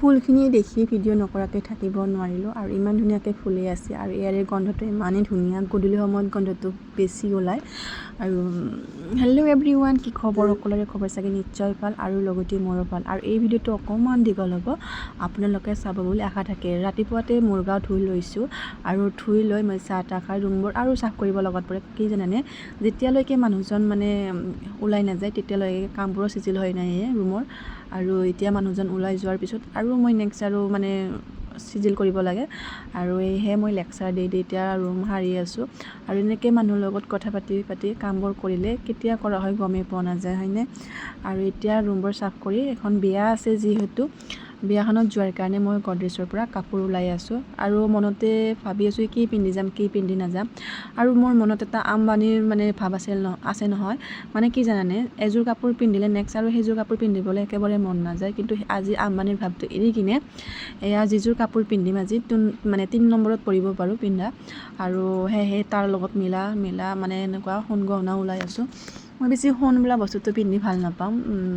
ফুলখিনি দেখি ভিডিঅ' নকৰাকৈ থাকিব নোৱাৰিলোঁ আৰু ইমান ধুনীয়াকৈ ফুলি আছে আৰু ইয়াৰে গন্ধটো ইমানেই ধুনীয়া গধূলি সময়ত গন্ধটো বেছি ওলায় আৰু হেল্ল' এভৰিৱান কি খবৰ সকলোৰে খবৰ চাগে নিশ্চয় ভাল আৰু লগতে মোৰো ভাল আৰু এই ভিডিঅ'টো অকণমান দীঘল হ'ব আপোনালোকে চাব বুলি আশা থাকে ৰাতিপুৱাতে মুৰ্গা ধুই লৈছোঁ আৰু ধুই লৈ মই চাহ তাহ খাই ৰুমবোৰ আৰু চাফ কৰিব লগত পৰে কি জানেনে যেতিয়ালৈকে মানুহজন মানে ওলাই নাযায় তেতিয়ালৈকে কামবোৰো চিজিল হৈ নাহে ৰুমৰ আৰু এতিয়া মানুহজন ওলাই যোৱাৰ পিছত আৰু মই নেক্সট আৰু মানে চিজিল কৰিব লাগে আৰু এইহে মই লেকচাৰ দি এতিয়া ৰুম সাৰি আছোঁ আৰু এনেকৈ মানুহৰ লগত কথা পাতি কামবোৰ কৰিলে কেতিয়া কৰা হয় গমেই পোৱা নাযায় হয়নে আৰু এতিয়া ৰুমবোৰ চাফ কৰি এখন বিয়া আছে যিহেতু বিয়াখনত যোৱাৰ কাৰণে মই গডৰেজৰ পৰা কাপোৰ ওলাই আছোঁ আৰু মনতে ভাবি আছোঁ কি পিন্ধি যাম কি পিন্ধি নাযাম আৰু মোৰ মনত এটা আম্বানীৰ মানে ভাৱ আছে নহয় মানে কি জানানে এযোৰ কাপোৰ পিন্ধিলে নেক্সট আৰু সেইযোৰ কাপোৰ পিন্ধিবলৈ একেবাৰে মন নাযায় কিন্তু আজি আম্বানীৰ ভাৱটো এৰি কিনে এয়া যিযোৰ কাপোৰ পিন্ধিম আজি মানে 3 নম্বৰত পৰিব পাৰোঁ পিন্ধা আৰু সেয়েহে তাৰ লগত মিলা মানে এনেকুৱা সোণ গহনা ওলাই আছোঁ মই বেছি সোণ বোলা বস্তুটো পিন্ধি ভাল নাপাওঁ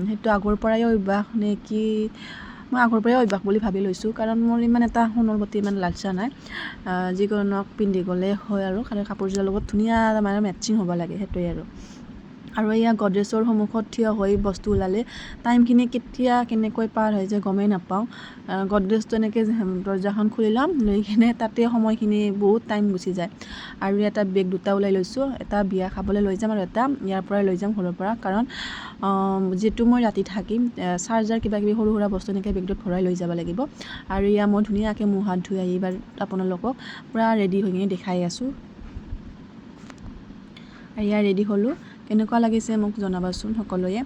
সেইটো আগৰ পৰাই অভ্যাস নে কি মই আগৰ পৰাই অভ্যাস বুলি ভাবি লৈছোঁ কাৰণ মোৰ ইমান এটা সোণৰ প্ৰতি ইমান লালচা নাই যিকোনো পিন্ধি গ'লে হয় আৰু কাপোৰযোৰৰ লগত ধুনীয়া মানে মেটচিং হ'ব লাগে সেইটোৱে আৰু এয়া গডৰেজৰ সন্মুখত থিয় হৈ বস্তু ওলালে টাইমখিনি কেতিয়া কেনেকৈ পাৰ হৈ যায় গমেই নাপাওঁ গডৰেজটো এনেকৈ দৰ্জাখন খুলি ল'ম লৈ কিনে তাতে সময়খিনি বহুত টাইম গুচি যায় আৰু এটা বেগ দুটা ওলাই লৈছোঁ এটা বিয়া খাবলৈ লৈ যাম আৰু এটা ইয়াৰ পৰাই লৈ যাম ঘৰৰ পৰা কাৰণ যিহেতু মই ৰাতি থাকিম চাৰ্জাৰ কিবাকিবি সৰু সুৰা বস্তু এনেকৈ বেগটোত ভৰাই লৈ যাব লাগিব আৰু এয়া মই ধুনীয়াকৈ মুখ হাত ধুই আহি এইবাৰ আপোনালোকক পূৰা ৰেডি হৈ কিনে দেখাই আছোঁ এয়া ৰেডি হ'লোঁ কেনেকুৱা লাগিছে মোক জনাবাচোন সকলোৱে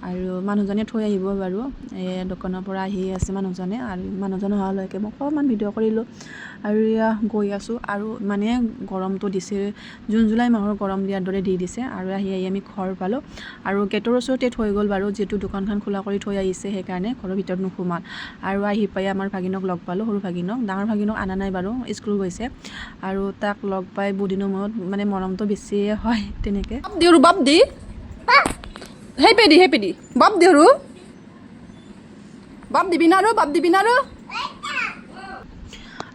আৰু মানুহজনে থৈ আহিব বাৰু দোকানৰ পৰা আহি আছে মানুহজনে আৰু মানুহজন অহালৈকে মই অকণমান ভিডিঅ' কৰিলোঁ আৰু এয়া গৈ আছোঁ আৰু মানে গৰমটো দিছে জুলাই মাহৰ গৰম দিয়াৰ দৰে দি দিছে আৰু আহি আমি ঘৰ পালোঁ আৰু গেটৰ ওচৰতে থৈ গ'ল বাৰু যিহেতু দোকানখন খোলা কৰি থৈ আহিছে সেইকাৰণে ঘৰৰ ভিতৰত নোসোমাল আৰু আহি পাই আমাৰ ভাগিনক লগ পালোঁ সৰু ভাগিনক ডাঙৰ ভাগিনক অনা নাই বাৰু স্কুল গৈছে আৰু তাক লগ পাই বহুদিনৰ মূৰত মানে মৰমটো বেছিয়ে হয় তেনেকৈ বাপ দি সেই পেদি বাপ দি বাপ দিবি না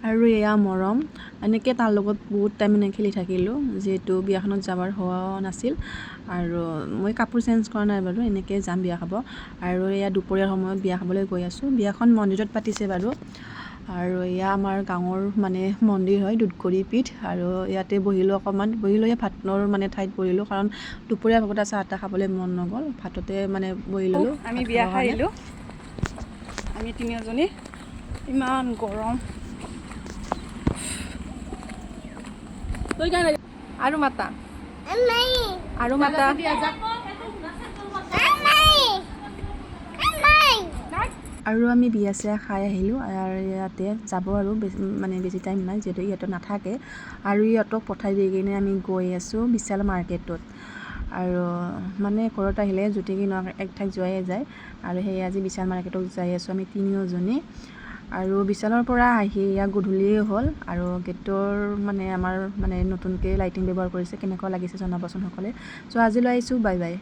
আৰু এয়া মৰম এনেকৈ তাৰ লগত বহুত টাইম মানে খেলি থাকিলোঁ যিহেতু বিয়াখনত যাবৰ হোৱা নাছিল আৰু মই কাপোৰ চেঞ্জ কৰা নাই বাৰু এনেকৈ যাম বিয়া খাব আৰু এয়া দুপৰীয়াৰ সময়ত বিয়া খাবলৈ গৈ আছোঁ বিয়াখন মন্দিৰত পাতিছে বাৰু আৰু এয়া আমাৰ গাঁৱৰ মানে মন্দিৰ হয় দুধকৰি পীঠ আৰু ইয়াতে বহিলোঁ অকণমান বহি ভাতৰ মানে ঠাইত বহিলোঁ কাৰণ দুপৰীয়া ভাগত চাহ তাহ খাবলৈ মন নগ'ল ভাততে মানে বহি ল'লোঁ আমি বিয়া খাই আহিলোঁ আমি তিনিওজনী ইমান গৰম আৰু মাতা আৰু আমি বিয়া চিয়া খাই আহিলোঁ আৰু ইয়াতে যাব আৰু বেছি টাইম নাই যিহেতু ইহঁতে নাথাকে আৰু ইহঁতক পঠাই দি কিনে আমি গৈ আছোঁ বিশাল মাৰ্কেটত আৰু মানে ঘৰত আহিলে জুতি এক ঠাইত যোৱাই যায় আৰু সেয়ে আজি বিশাল মাৰ্কেটত যাই আছোঁ আমি তিনিওজনী আৰু বিশালৰ পৰা আহি ইয়াত গধূলিয়ে হ'ল আৰু গেটৰ মানে আমাৰ মানে নতুনকৈ লাইটিং ব্যৱহাৰ কৰিছে কেনেকুৱা লাগিছে জনাবচোন সকলোৱে চ' আজিলৈ আহিছোঁ বাই বাই